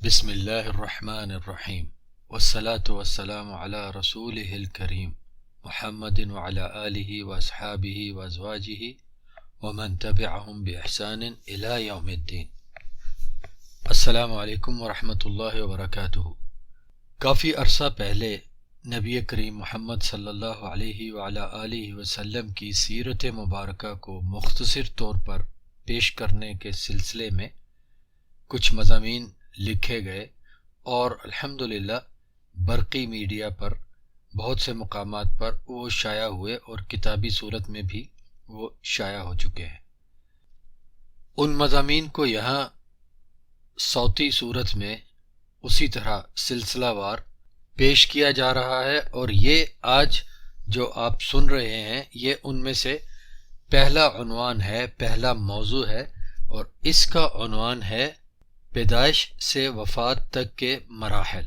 بسم اللہ الرحمن الرحیم والصلاة والسلام علی رسولہ الکریم محمد وعلی آلہ واصحابہ وازواجہ ومن تبعہم بإحسان الی یوم الدین۔ السلام علیکم ورحمۃ اللہ وبرکاتہ۔ کافی عرصہ پہلے نبی کریم محمد صلی اللہ علیہ وعلی آلہ وسلم کی سیرت مبارکہ کو مختصر طور پر پیش کرنے کے سلسلے میں کچھ مضامین لکھے گئے اور الحمدللہ برقی میڈیا پر بہت سے مقامات پر وہ شائع ہوئے اور کتابی صورت میں بھی وہ شائع ہو چکے ہیں۔ ان مضامین کو یہاں صوتی صورت میں اسی طرح سلسلہ وار پیش کیا جا رہا ہے، اور یہ آج جو آپ سن رہے ہیں یہ ان میں سے پہلا عنوان ہے، پہلا موضوع ہے، اور اس کا عنوان ہے پیدائش سے وفات تک کے مراحل۔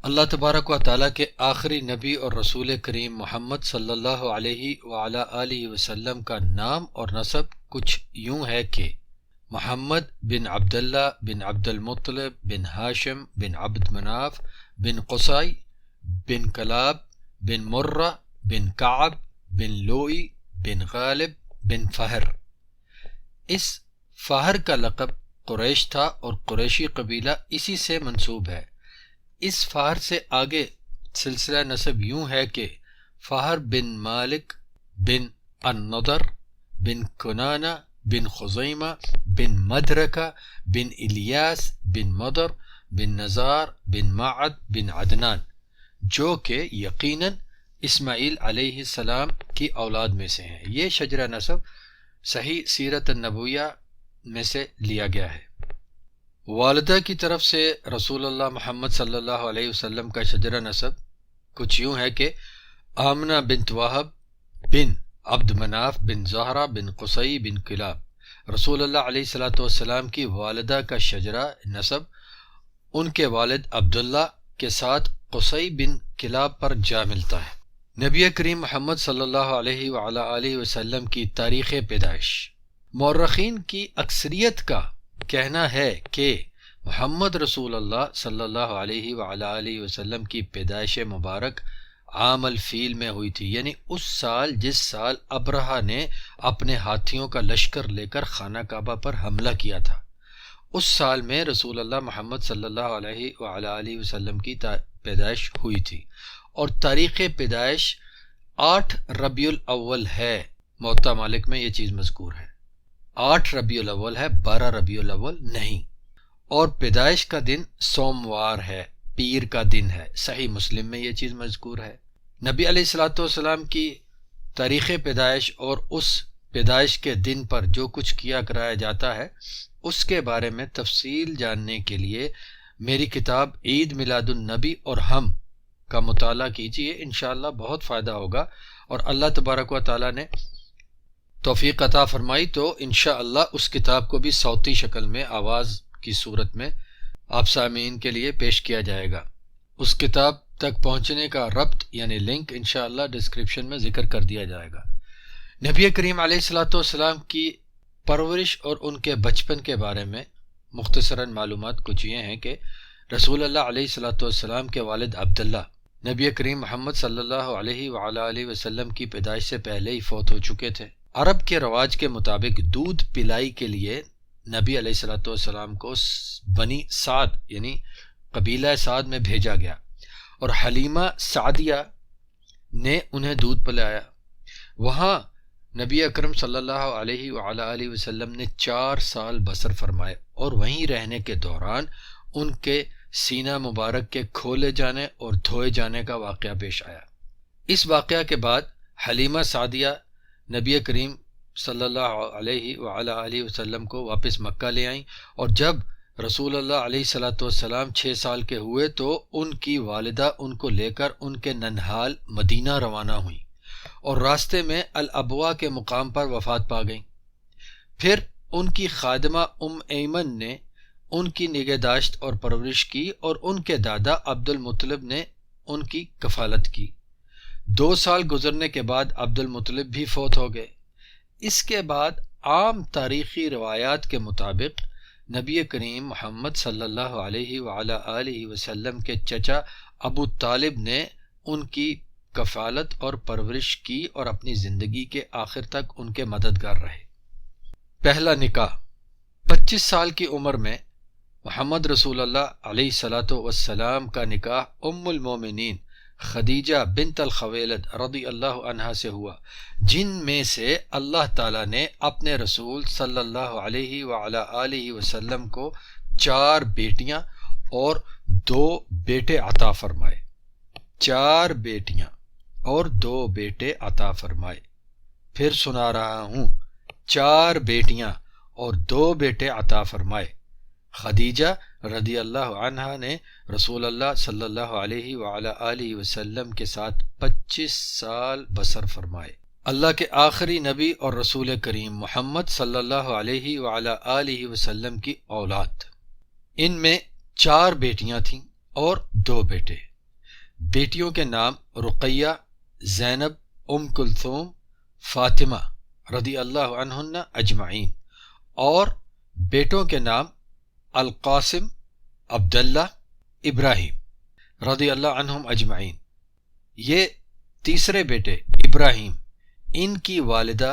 اللہ تبارک و تعالیٰ کے آخری نبی اور رسول کریم محمد صلی اللہ علیہ وعلی آلہ وسلم کا نام اور نسب کچھ یوں ہے کہ محمد بن عبداللہ بن عبد المطلب بن ہاشم بن عبد مناف بن قصی بن کلاب بن مرہ بن کعب بن لوئی بن غالب بن فہر۔ اس فہر کا لقب قریش تھا اور قریشی قبیلہ اسی سے منسوب ہے۔ اس فہر سے آگے سلسلہ نسب یوں ہے کہ فہر بن مالک بن النضر بن کنانہ بن خزیمہ بن مدرکہ بن الیاس بن مدر بن نزار بن معد بن عدنان، جو کہ یقیناً اسماعیل علیہ السلام کی اولاد میں سے ہیں۔ یہ شجرہ نسب صحیح سیرت النبویہ میں سے لیا گیا ہے۔ والدہ کی طرف سے رسول اللہ محمد صلی اللہ علیہ وسلم کا شجرہ نسب کچھ یوں ہے کہ آمنہ بنت وہب بن عبد مناف بن زہرہ بن قصی بن کلاب۔ رسول اللہ علیہ السلام کی والدہ کا شجرہ نسب ان کے والد عبداللہ کے ساتھ قصی بن کلاب پر جا ملتا ہے۔ نبی کریم محمد صلی اللہ علیہ وعلی آلہ وسلم کی تاریخ پیدائش۔ مورخین کی اکثریت کا کہنا ہے کہ محمد رسول اللہ صلی اللہ علیہ وعلی آلہ وسلم کی پیدائش مبارک عام الفیل میں ہوئی تھی، یعنی اس سال جس سال ابرہہ نے اپنے ہاتھیوں کا لشکر لے کر خانہ کعبہ پر حملہ کیا تھا، اس سال میں رسول اللہ محمد صلی اللہ علیہ وعلی آلہ وسلم کی پیدائش ہوئی تھی۔ اور تاریخ پیدائش 8 ربیع الاول ہے، موطا مالک میں یہ چیز مذکور ہے۔ 8 ربیع الاول ہے، 12 ربیع الاول نہیں۔ اور پیدائش کا دن سوموار ہے، پیر کا دن ہے، صحیح مسلم میں یہ چیز مذکور ہے۔ نبی علیہ السلام کی تاریخ پیدائش اور اس پیدائش کے دن پر جو کچھ کیا کرایا جاتا ہے اس کے بارے میں تفصیل جاننے کے لیے میری کتاب عید میلاد النبی اور ہم کا مطالعہ کیجیے، انشاءاللہ بہت فائدہ ہوگا۔ اور اللہ تبارک و تعالیٰ نے توفیق عطا فرمائی تو انشاءاللہ اس کتاب کو بھی صوتی شکل میں آواز کی صورت میں آپ سامعین کے لیے پیش کیا جائے گا۔ اس کتاب تک پہنچنے کا رابط یعنی لنک انشاءاللہ ڈسکرپشن میں ذکر کر دیا جائے گا۔ نبی کریم علیہ السلام کی پرورش اور ان کے بچپن کے بارے میں مختصراً معلومات کچھ یہ ہیں کہ رسول اللہ علیہ السلام کے والد عبداللہ نبی کریم محمد صلی اللہ علیہ وعلی آلہ وسلم کی پیدائش سے پہلے ہی فوت ہو چکے تھے۔ عرب کے رواج کے مطابق دودھ پلائی کے لیے نبی علیہ السلام کو بنی سعد یعنی قبیلہ سعد میں بھیجا گیا، اور حلیمہ سعدیہ نے انہیں دودھ پلایا۔ وہاں نبی اکرم صلی اللہ علیہ وعلی آلہ وسلم نے 4 سال بسر فرمائے، اور وہیں رہنے کے دوران ان کے سینہ مبارک کے کھولے جانے اور دھوئے جانے کا واقعہ پیش آیا۔ اس واقعہ کے بعد حلیمہ سعدیہ نبی کریم صلی اللہ علیہ وعلی آلہ وسلم کو واپس مکہ لے آئیں، اور جب رسول اللہ علیہ السلام 6 سال کے ہوئے تو ان کی والدہ ان کو لے کر ان کے ننہال مدینہ روانہ ہوئیں، اور راستے میں الابوا کے مقام پر وفات پا گئیں۔ پھر ان کی خادمہ ایمن نے ان کی نگہداشت اور پرورش کی، اور ان کے دادا عبد المطلب نے ان کی کفالت کی۔ 2 سال گزرنے کے بعد عبد المطلب بھی فوت ہو گئے۔ اس کے بعد عام تاریخی روایات کے مطابق نبی کریم محمد صلی اللہ علیہ وعلی آلہ وسلم کے چچا ابو طالب نے ان کی کفالت اور پرورش کی اور اپنی زندگی کے آخر تک ان کے مددگار رہے۔ پہلا نکاح 25 سال کی عمر میں محمد رسول اللہ علیہ الصلاۃ والسلام کا نکاح ام المومنین خدیجہ بنت الخویلد رضی اللہ عنہا سے ہوا، جن میں سے اللہ تعالیٰ نے اپنے رسول صلی اللہ علیہ وعلی آلہ وسلم کو 4 بیٹیاں اور 2 بیٹے عطا فرمائے۔ 4 بیٹیاں اور 2 بیٹے عطا فرمائے۔ پھر سنا رہا ہوں، 4 بیٹیاں اور 2 بیٹے عطا فرمائے۔ خدیجہ رضی اللہ عنہا نے رسول اللہ صلی اللہ علیہ وعلی آلہ وسلم کے ساتھ 25 سال بسر فرمائے۔ اللہ کے آخری نبی اور رسول کریم محمد صلی اللہ علیہ وعلی آلہ وسلم کی اولاد، ان میں 4 بیٹیاں تھیں اور 2 بیٹے۔ بیٹیوں کے نام رقیہ، زینب، ام کلثوم، فاطمہ رضی اللہ عنہن اجمعین، اور بیٹوں کے نام القاسم، عبداللہ، ابراہیم رضی اللہ عنہم اجمعین۔ یہ تیسرے بیٹے ابراہیم، ان کی والدہ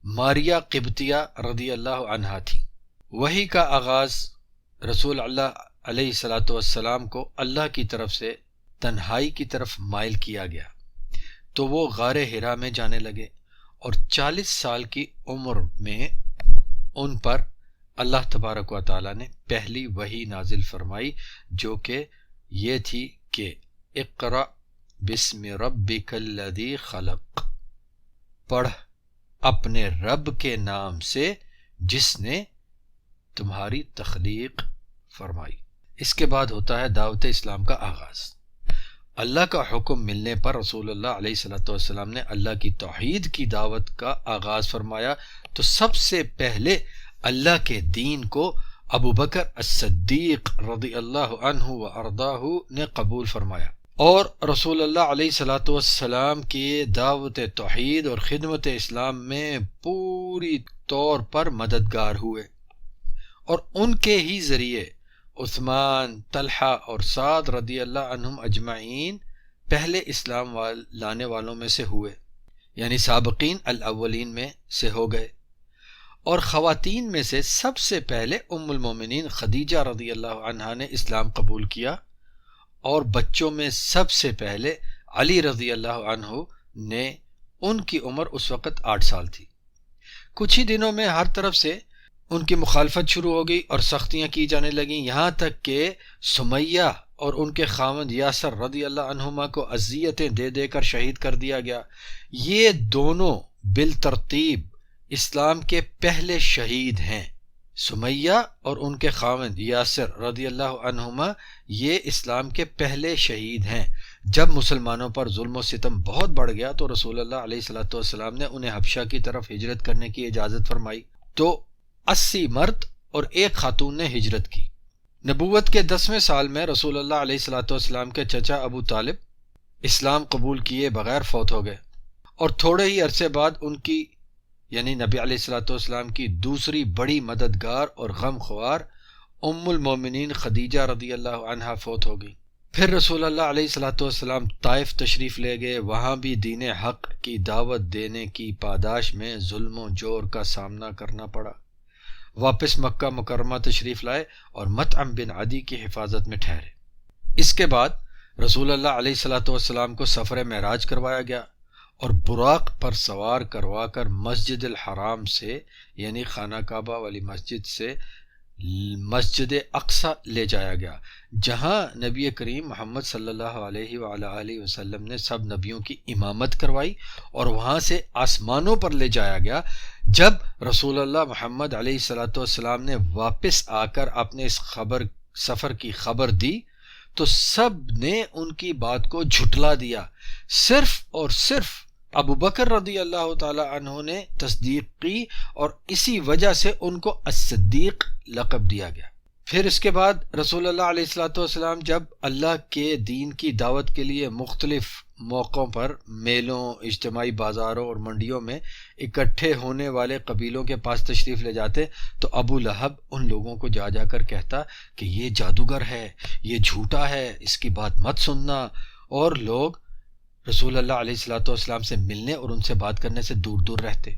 ماریہ قبطیہ رضی اللہ عنہا تھی۔ وحی کا آغاز رسول اللہ علیہ الصلاۃ والسلام کو اللہ کی طرف سے تنہائی کی طرف مائل کیا گیا تو وہ غار حرا میں جانے لگے، اور 40 سال کی عمر میں ان پر اللہ تبارک و تعالیٰ نے پہلی وحی نازل فرمائی، جو کہ یہ تھی کہ اقرأ بسم ربک الذی خلق، پڑھ اپنے رب کے نام سے جس نے تمہاری تخلیق فرمائی۔ اس کے بعد ہوتا ہے دعوت اسلام کا آغاز۔ اللہ کا حکم ملنے پر رسول اللہ علیہ الصلوۃ والسلام نے اللہ کی توحید کی دعوت کا آغاز فرمایا، تو سب سے پہلے اللہ کے دین کو ابو بکر الصدیق رضی اللہ عنہ و ارضاہ نے قبول فرمایا، اور رسول اللہ علیہ الصلوۃ والسلام کی دعوت توحید اور خدمت اسلام میں پوری طور پر مددگار ہوئے، اور ان کے ہی ذریعے عثمان، طلحہ اور سعد رضی اللہ عنہم اجمعین پہلے اسلام لانے والوں میں سے ہوئے، یعنی سابقین الاولین میں سے ہو گئے۔ اور خواتین میں سے سب سے پہلے ام المومنین خدیجہ رضی اللہ عنہا نے اسلام قبول کیا، اور بچوں میں سب سے پہلے علی رضی اللہ عنہ نے، ان کی عمر اس وقت 8 سال تھی۔ کچھ ہی دنوں میں ہر طرف سے ان کی مخالفت شروع ہو گئی اور سختیاں کی جانے لگیں، یہاں تک کہ سمیہ اور ان کے خاوند یاسر رضی اللہ عنہما کو اذیتیں دے دے کر شہید کر دیا گیا۔ یہ دونوں بالترتیب اسلام کے پہلے شہید ہیں۔ سمیہ اور ان کے خاوند یاسر رضی اللہ عنہما یہ اسلام کے پہلے شہید ہیں۔ جب مسلمانوں پر ظلم و ستم بہت بڑھ گیا تو رسول اللہ علیہ الصلوۃ والسلام نے انہیں حبشہ کی طرف ہجرت کرنے کی اجازت فرمائی، تو 80 مرد اور 1 خاتون نے ہجرت کی۔ نبوت کے 10ویں سال میں رسول اللہ علیہ الصلوۃ والسلام کے چچا ابو طالب اسلام قبول کیے بغیر فوت ہو گئے، اور تھوڑے ہی عرصے بعد ان کی یعنی نبی علیہ الصلوۃ والسلام کی دوسری بڑی مددگار اور غم خوار ام المومنین خدیجہ رضی اللہ عنہا فوت ہو گئی۔ پھر رسول اللہ علیہ الصلوۃ والسلام طائف تشریف لے گئے، وہاں بھی دین حق کی دعوت دینے کی پاداش میں ظلم و جور کا سامنا کرنا پڑا۔ واپس مکہ مکرمہ تشریف لائے اور مطعم بن عدی کی حفاظت میں ٹھہرے۔ اس کے بعد رسول اللہ علیہ الصلوۃ والسلام کو سفر معراج کروایا گیا، اور براق پر سوار کروا کر مسجد الحرام سے یعنی خانہ کعبہ والی مسجد سے مسجد اقصی لے جایا گیا، جہاں نبی کریم محمد صلی اللہ علیہ وعلی آلہ وسلم نے سب نبیوں کی امامت کروائی، اور وہاں سے آسمانوں پر لے جایا گیا۔ جب رسول اللہ محمد علیہ الصلوۃ والسلام نے واپس آ کر اپنے اس سفر کی خبر دی تو سب نے ان کی بات کو جھٹلا دیا، صرف اور صرف ابو بکر رضی اللہ تعالی عنہ نے تصدیق کی، اور اسی وجہ سے ان کو الصدیق لقب دیا گیا۔ پھر اس کے بعد رسول اللہ علیہ الصلوۃ والسلام جب اللہ کے دین کی دعوت کے لیے مختلف موقعوں پر میلوں، اجتماعی بازاروں اور منڈیوں میں اکٹھے ہونے والے قبیلوں کے پاس تشریف لے جاتے تو ابو لہب ان لوگوں کو جا جا کر کہتا کہ یہ جادوگر ہے، یہ جھوٹا ہے، اس کی بات مت سننا، اور لوگ رسول اللہ علیہ الصلوۃ والسلام سے ملنے اور ان سے بات کرنے سے دور دور رہتے،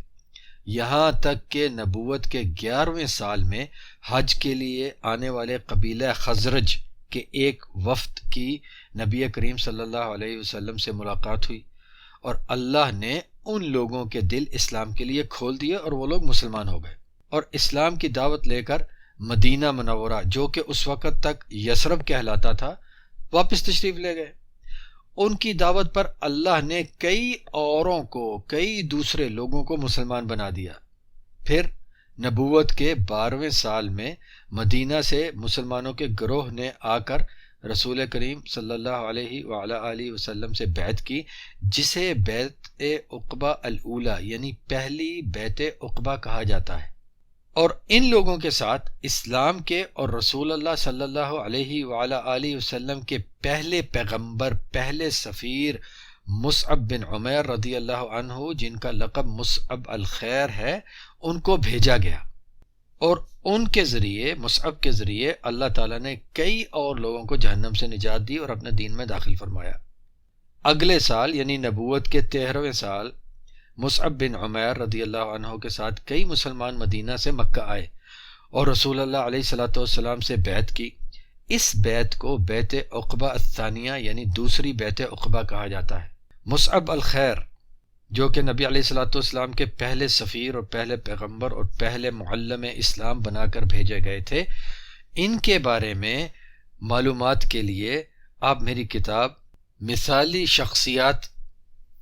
یہاں تک کہ نبوت کے 11ویں سال میں حج کے لیے آنے والے قبیلہ خزرج کے ایک وفد کی نبی کریم صلی اللہ علیہ وسلم سے ملاقات ہوئی، اور اللہ نے ان لوگوں کے دل اسلام کے لیے کھول دیے اور وہ لوگ مسلمان ہو گئے، اور اسلام کی دعوت لے کر مدینہ منورہ، جو کہ اس وقت تک یثرب کہلاتا تھا، واپس تشریف لے گئے۔ ان کی دعوت پر اللہ نے کئی اوروں کو، کئی دوسرے لوگوں کو مسلمان بنا دیا۔ پھر نبوت کے 12ویں سال میں مدینہ سے مسلمانوں کے گروہ نے آ کر رسول کریم صلی اللہ علیہ وعلی آلہ وسلم سے بیعت کی، جسے بیعت عقبہ الاولیٰ یعنی پہلی بیعت عقبہ کہا جاتا ہے، اور ان لوگوں کے ساتھ اسلام کے اور رسول اللہ صلی اللہ علیہ وعلی آلہ وسلم کے پہلے پیغمبر، پہلے سفیر مصعب بن عمیر رضی اللہ عنہ، جن کا لقب مصعب الخیر ہے، ان کو بھیجا گیا، اور ان کے ذریعے، مصعب کے ذریعے، اللہ تعالیٰ نے کئی اور لوگوں کو جہنم سے نجات دی اور اپنے دین میں داخل فرمایا۔ اگلے سال یعنی نبوت کے 13ویں سال مصعب بن عمیر رضی اللہ عنہ کے ساتھ کئی مسلمان مدینہ سے مکہ آئے اور رسول اللہ علیہ الصلوۃ والسلام سے بیعت کی۔ اس بیعت کو بیعت عقبہ الثانیہ یعنی دوسری بیعت عقبہ کہا جاتا ہے۔ مصعب الخیر، جو کہ نبی علیہ الصلوۃ والسلام کے پہلے سفیر اور پہلے پیغمبر اور پہلے معلم اسلام بنا کر بھیجے گئے تھے، ان کے بارے میں معلومات کے لیے آپ میری کتاب مثالی شخصیات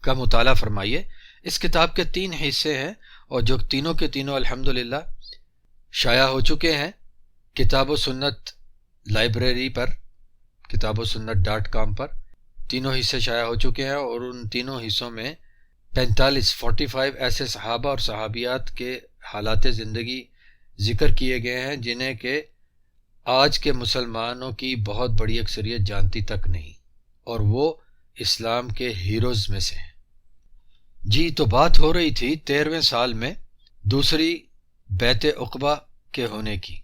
کا مطالعہ فرمائیے۔ اس کتاب کے 3 حصے ہیں، اور جو تینوں کے تینوں الحمدللہ شائع ہو چکے ہیں کتاب و سنت لائبریری پر، کتاب و سنت.com پر تینوں حصے شائع ہو چکے ہیں، اور ان تینوں حصوں میں 45 ایسے صحابہ اور صحابیات کے حالات زندگی ذکر کیے گئے ہیں جنہیں کہ آج کے مسلمانوں کی بہت بڑی اکثریت جانتی تک نہیں، اور وہ اسلام کے ہیروز میں سے ہیں۔ جی، تو بات ہو رہی تھی 13ویں سال میں دوسری بیعت عقبہ کے ہونے کی۔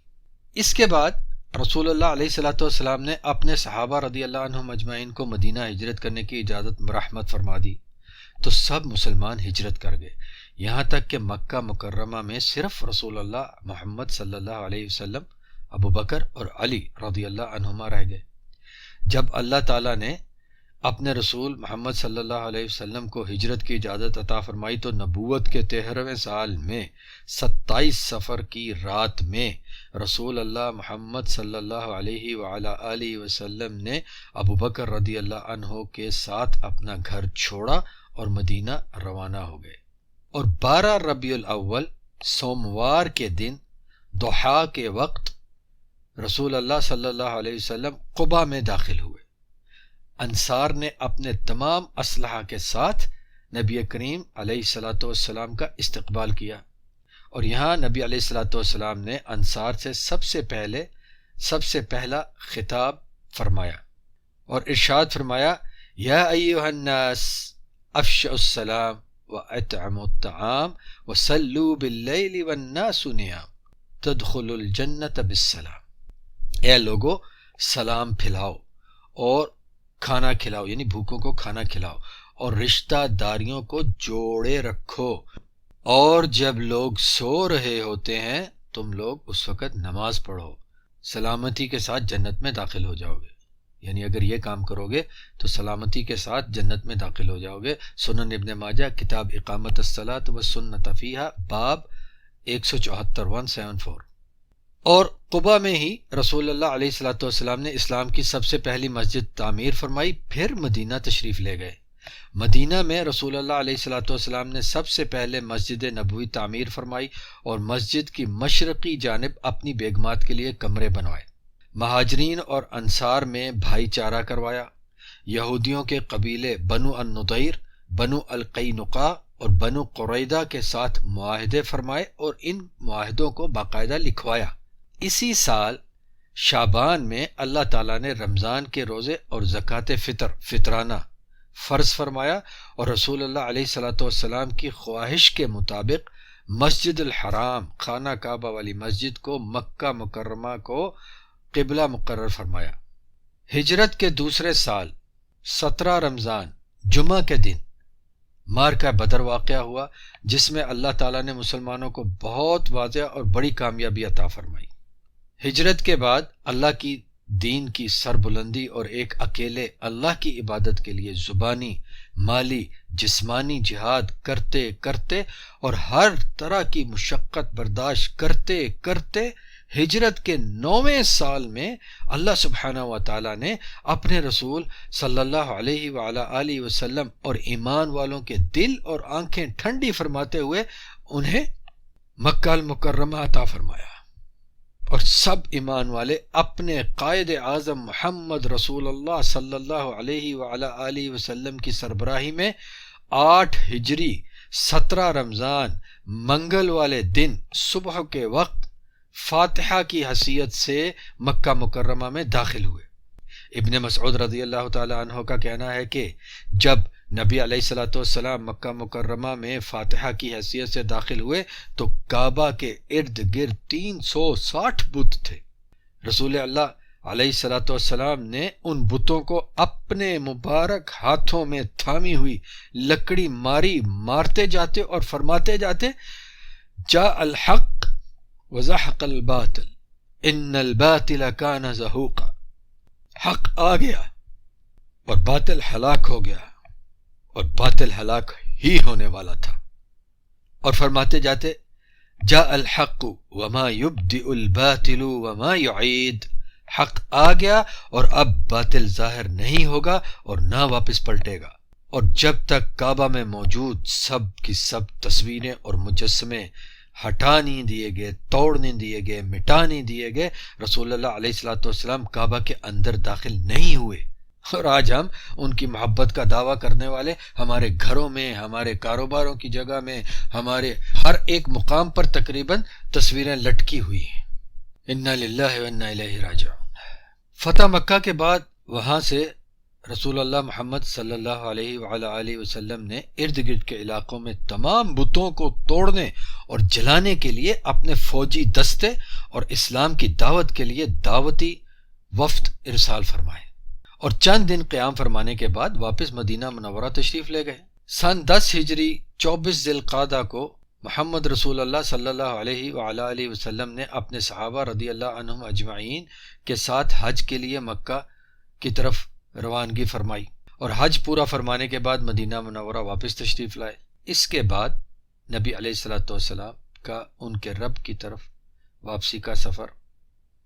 اس کے بعد رسول اللہ علیہ الصلوۃ والسلام نے اپنے صحابہ رضی اللہ عنہم اجمعین کو مدینہ ہجرت کرنے کی اجازت مرحمت فرما دی، تو سب مسلمان ہجرت کر گئے، یہاں تک کہ مکہ مکرمہ میں صرف رسول اللہ محمد صلی اللہ علیہ وسلم، ابو بکر اور علی رضی اللہ عنہما رہ گئے۔ جب اللہ تعالیٰ نے اپنے رسول محمد صلی اللہ علیہ وسلم کو ہجرت کی اجازت عطا فرمائی تو نبوت کے 13ویں سال میں 27 صفر کی رات میں رسول اللہ محمد صلی اللہ علیہ وعلی آلہ وسلم نے ابو بکر رضی اللہ عنہ کے ساتھ اپنا گھر چھوڑا اور مدینہ روانہ ہو گئے، اور 12 ربیع الاول سوموار کے دن ضحیٰ کے وقت رسول اللہ صلی اللہ علیہ وسلم قباء میں داخل ہوئے۔ انصار نے اپنے تمام اسلحہ کے ساتھ نبی کریم علیہ الصلوۃ والسلام کا استقبال کیا، اور یہاں نبی علیہ الصلوۃ والسلام نے انصار سے سب سے پہلا خطاب فرمایا اور ارشاد فرمایا، یا ایھا الناس افشوا السلام واطعموا الطعام وصلوا باللیل والناس نیام تدخلوا الجنۃ بالسلام۔ اے لوگو، سلام پھیلاؤ اور کھانا کھلاؤ، یعنی بھوکوں کو کھانا کھلاؤ، اور رشتہ داریوں کو جوڑے رکھو، اور جب لوگ سو رہے ہوتے ہیں تم لوگ اس وقت نماز پڑھو، سلامتی کے ساتھ جنت میں داخل ہو جاؤ گے۔ یعنی اگر یہ کام کرو گے تو سلامتی کے ساتھ جنت میں داخل ہو جاؤ گے۔ سنن ابن ماجہ کتاب اقامت الصلاۃ والسنۃ فیہا باب 174 174۔ اور قباء میں ہی رسول اللہ علیہ الصلوۃ والسلام نے اسلام کی سب سے پہلی مسجد تعمیر فرمائی، پھر مدینہ تشریف لے گئے۔ مدینہ میں رسول اللہ علیہ الصلوۃ والسلام نے سب سے پہلے مسجد نبوی تعمیر فرمائی اور مسجد کی مشرقی جانب اپنی بیگمات کے لیے کمرے بنوائے۔ مہاجرین اور انصار میں بھائی چارہ کروایا۔ یہودیوں کے قبیلے بنو النضیر، بنو القینقاع اور بنو قریظہ کے ساتھ معاہدے فرمائے اور ان معاہدوں کو باقاعدہ لکھوایا۔ اسی سال شعبان میں اللہ تعالیٰ نے رمضان کے روزے اور زکوٰۃ فطرانہ فرض فرمایا، اور رسول اللہ علیہ الصلوۃ والسلام کی خواہش کے مطابق مسجد الحرام خانہ کعبہ والی مسجد کو مکہ مکرمہ کو قبلہ مقرر فرمایا۔ ہجرت کے دوسرے سال 17 رمضان جمعہ کے دن معرکہ بدر واقعہ ہوا، جس میں اللہ تعالیٰ نے مسلمانوں کو بہت واضح اور بڑی کامیابی عطا فرمائی۔ ہجرت کے بعد اللہ کی دین کی سربلندی اور ایک اکیلے اللہ کی عبادت کے لیے زبانی، مالی، جسمانی جہاد کرتے کرتے اور ہر طرح کی مشقت برداشت کرتے کرتے ہجرت کے 9ویں سال میں اللہ سبحانہ و تعالیٰ نے اپنے رسول صلی اللہ علیہ وعلیٰ آلہ وسلم اور ایمان والوں کے دل اور آنکھیں ٹھنڈی فرماتے ہوئے انہیں مکہ المکرمہ عطا فرمایا، اور سب ایمان والے اپنے قائد اعظم محمد رسول اللہ صلی اللہ علیہ وعلیٰ آلہ وسلم کی سربراہی میں 8 ہجری 17 رمضان منگل والے دن صبح کے وقت فاتحہ کی حیثیت سے مکہ مکرمہ میں داخل ہوئے۔ ابن مسعود رضی اللہ تعالی عنہ کا کہنا ہے کہ جب نبی علیہ الصلوۃ والسلام مکہ مکرمہ میں فاتحہ کی حیثیت سے داخل ہوئے تو کعبہ کے ارد گرد 360 بت تھے۔ رسول اللہ علیہ الصلوۃ والسلام نے ان بتوں کو اپنے مبارک ہاتھوں میں تھامی ہوئی لکڑی مارتے جاتے اور فرماتے جاتے، جاء الحق وزحق الباطل ان الباطل کان زہوقا، حق آ گیا اور باطل ہلاک ہو گیا، اور باطل ہلاک ہی ہونے والا تھا، اور فرماتے جاتے جاء الحق وما یبدئ الباطل وما یعید، حق آ گیا اور اب باطل ظاہر نہیں ہوگا اور نہ واپس پلٹے گا۔ اور جب تک کعبہ میں موجود سب کی سب تصویریں اور مجسمے ہٹا نہیں دیے گئے، توڑ نہیں دیے گئے، مٹا نہیں دیے گئے، رسول اللہ علیہ الصلوۃ والسلام کعبہ کے اندر داخل نہیں ہوئے۔ اور آج ہم ان کی محبت کا دعویٰ کرنے والے ہمارے گھروں میں، ہمارے کاروباروں کی جگہ میں، ہمارے ہر ایک مقام پر تقریباً تصویریں لٹکی ہوئی ہیں۔ انا للہ و انا الیہ راجعون۔ فتح مکہ کے بعد وہاں سے رسول اللہ محمد صلی اللہ علیہ وعلیٰ آلہ وسلم نے ارد گرد کے علاقوں میں تمام بتوں کو توڑنے اور جلانے کے لیے اپنے فوجی دستے اور اسلام کی دعوت کے لیے دعوتی وفد ارسال فرمائے، اور چند دن قیام فرمانے کے بعد واپس مدینہ منورہ تشریف لے گئے۔ سن 10 ہجری 24 ذی القعدہ کو محمد رسول اللہ صلی اللہ علیہ وعلیٰ آلہ وسلم نے اپنے صحابہ رضی اللہ عنہم اجمعین کے ساتھ حج کے لیے مکہ کی طرف روانگی فرمائی، اور حج پورا فرمانے کے بعد مدینہ منورہ واپس تشریف لائے۔ اس کے بعد نبی علیہ الصلوۃ والسلام کا ان کے رب کی طرف واپسی کا سفر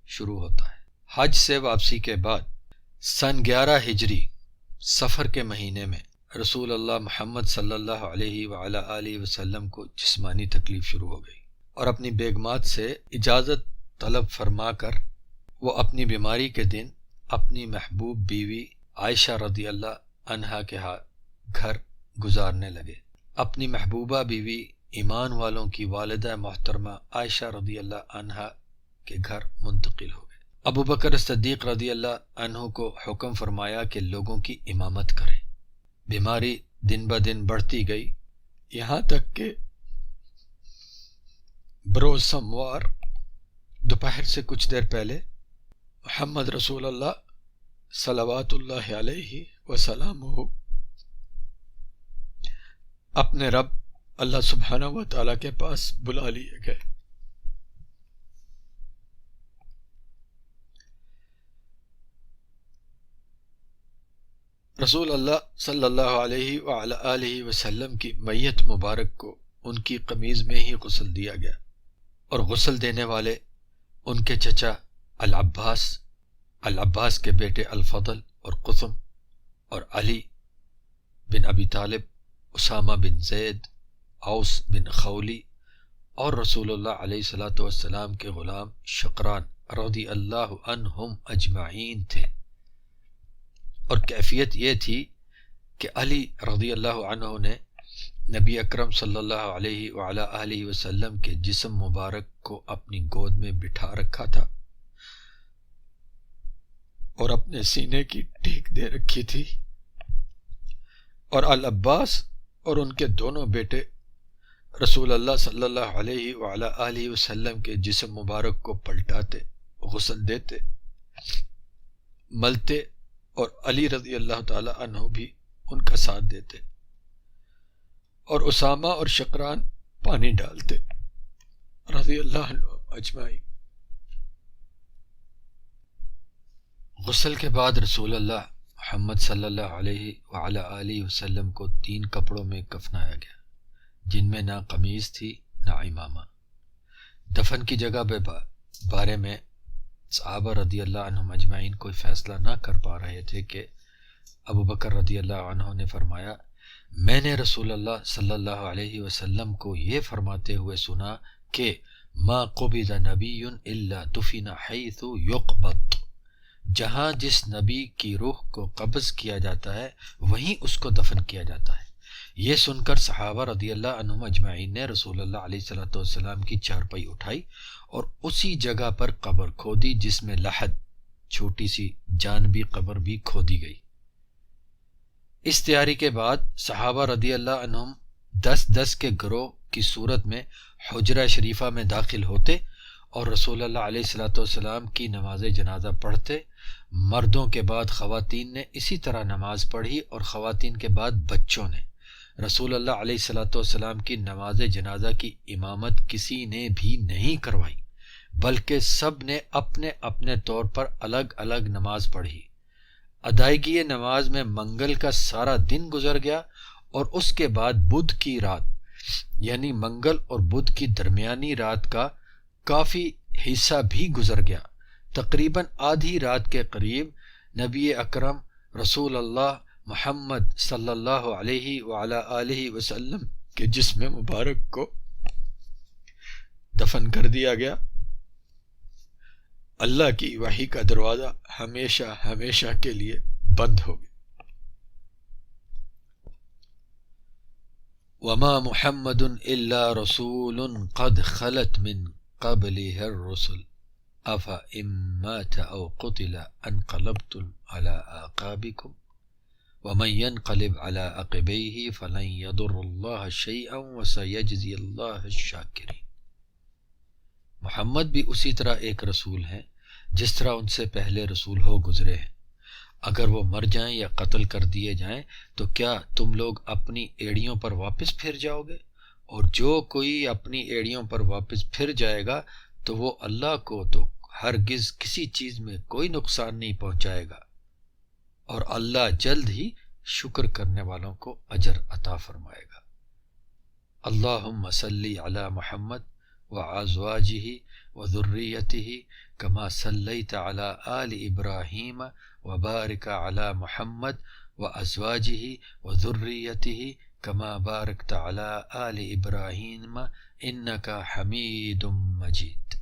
شروع ہوتا ہے۔ حج سے واپسی کے بعد سن 11 ہجری سفر کے مہینے میں رسول اللہ محمد صلی اللہ علیہ وعلیٰ آلہ وسلم کو جسمانی تکلیف شروع ہو گئی، اور اپنی بیگمات سے اجازت طلب فرما کر وہ اپنی بیماری کے دن اپنی محبوب بیوی عائشہ رضی اللہ عنہا کے گھر گزارنے لگے۔ اپنی محبوبہ بیوی ایمان والوں کی والدہ محترمہ عائشہ رضی اللہ عنہا کے گھر منتقل ہو گئے۔ ابو بکر صدیق رضی اللہ عنہ کو حکم فرمایا کہ لوگوں کی امامت کریں۔ بیماری دن بدن بڑھتی گئی، یہاں تک کہ بروز سموار دوپہر سے کچھ دیر پہلے محمد رسول اللہ صلوات اللہ علیہ وسلم اپنے رب اللہ سبحانہ و تعالیٰ کے پاس بلا لیے گئے۔ رسول اللہ صلی اللہ علیہ وعلیٰ آلہ وسلم کی میت مبارک کو ان کی قمیض میں ہی غسل دیا گیا، اور غسل دینے والے ان کے چچا العباس کے بیٹے الفضل اور قثم اور علی بن ابی طالب، اسامہ بن زید، اوس بن خولی، اور رسول اللہ علیہ الصلوۃ والسلام کے غلام شقران رضی اللہ عنہم اجمعین تھے۔ اور کیفیت یہ تھی کہ علی رضی اللہ عنہ نے نبی اکرم صلی اللہ علیہ وعلیٰ آلہ وسلم کے جسم مبارک کو اپنی گود میں بٹھا رکھا تھا، اور اپنے سینے کی ٹیک دے رکھی تھی، اور العباس اور ان کے دونوں بیٹے رسول اللہ صلی اللہ علیہ وعلی آلہ وسلم کے جسم مبارک کو پلٹاتے، غسل دیتے، ملتے، اور علی رضی اللہ تعالی عنہ بھی ان کا ساتھ دیتے، اور اسامہ اور شقران پانی ڈالتے رضی اللہ عنہ اجمعین۔ غسل کے بعد رسول اللہ محمد صلی اللہ علیہ وعلی آلہ وسلم کو 3 کپڑوں میں کفنایا گیا، جن میں نہ قمیض تھی نہ عمامہ۔ دفن کی جگہ کے بارے میں صحابہ رضی اللہ عنہم اجمعین کوئی فیصلہ نہ کر پا رہے تھے کہ ابو بکر رضی اللہ عنہ نے فرمایا، میں نے رسول اللہ صلی اللہ علیہ وسلم کو یہ فرماتے ہوئے سنا کہ ما قبض نبی الا دفن حیث یقبض، جہاں جس نبی کی روح کو قبض کیا جاتا ہے وہیں اس کو دفن کیا جاتا ہے۔ یہ سن کر صحابہ رضی اللہ عنہم اجمعین نے رسول اللہ علیہ السلام کی چارپائی اٹھائی اور اسی جگہ پر قبر کھودی، جس میں لحد، چھوٹی سی جانبی قبر بھی کھودی گئی۔ اس تیاری کے بعد صحابہ رضی اللہ عنہم 10 کے گروہ کی صورت میں حجرہ شریفہ میں داخل ہوتے اور رسول اللہ علیہ السلام کی نماز جنازہ پڑھتے۔ مردوں کے بعد خواتین نے اسی طرح نماز پڑھی، اور خواتین کے بعد بچوں نے۔ رسول اللہ علیہ السلام کی نماز جنازہ کی امامت کسی نے بھی نہیں کروائی، بلکہ سب نے اپنے اپنے طور پر الگ الگ نماز پڑھی۔ ادائیگی نماز میں منگل کا سارا دن گزر گیا، اور اس کے بعد بدھ کی رات، یعنی منگل اور بدھ کی درمیانی رات کا کافی حصہ بھی گزر گیا۔ تقریباً آدھی رات کے قریب نبی اکرم رسول اللہ محمد صلی اللہ علیہ وعلی آلہ وسلم کے جسم مبارک کو دفن کر دیا گیا۔ اللہ کی وحی کا دروازہ ہمیشہ ہمیشہ کے لیے بند ہو گیا۔ وما محمد الا رسول قد خلت من قبله الرسل افإن مات او قتل انقلبتم على اعقابكم ومن ينقلب على عقبيه فلن يضر الله شيئا وسيجزي الله الشاكرين۔ محمد بھی اسی طرح ایک رسول ہیں جس طرح ان سے پہلے رسول ہو گزرے ہیں۔ اگر وہ مر جائیں یا قتل کر دیے جائیں تو کیا تم لوگ اپنی ایڑیوں پر واپس پھر جاؤ گے؟ اور جو کوئی اپنی ایڑیوں پر واپس پھر جائے گا تو وہ اللہ کو تو ہرگز کسی چیز میں کوئی نقصان نہیں پہنچائے گا، اور اللہ جلد ہی شکر کرنے والوں کو اجر عطا فرمائے گا۔ اللہم صلی علی محمد وازواجہ وذریتہ کما صلیت علی آل ابراہیم وبارک علی محمد وازواجہ وذریتہ کما بارکت علی آل ابراہیم انک حمید مجید۔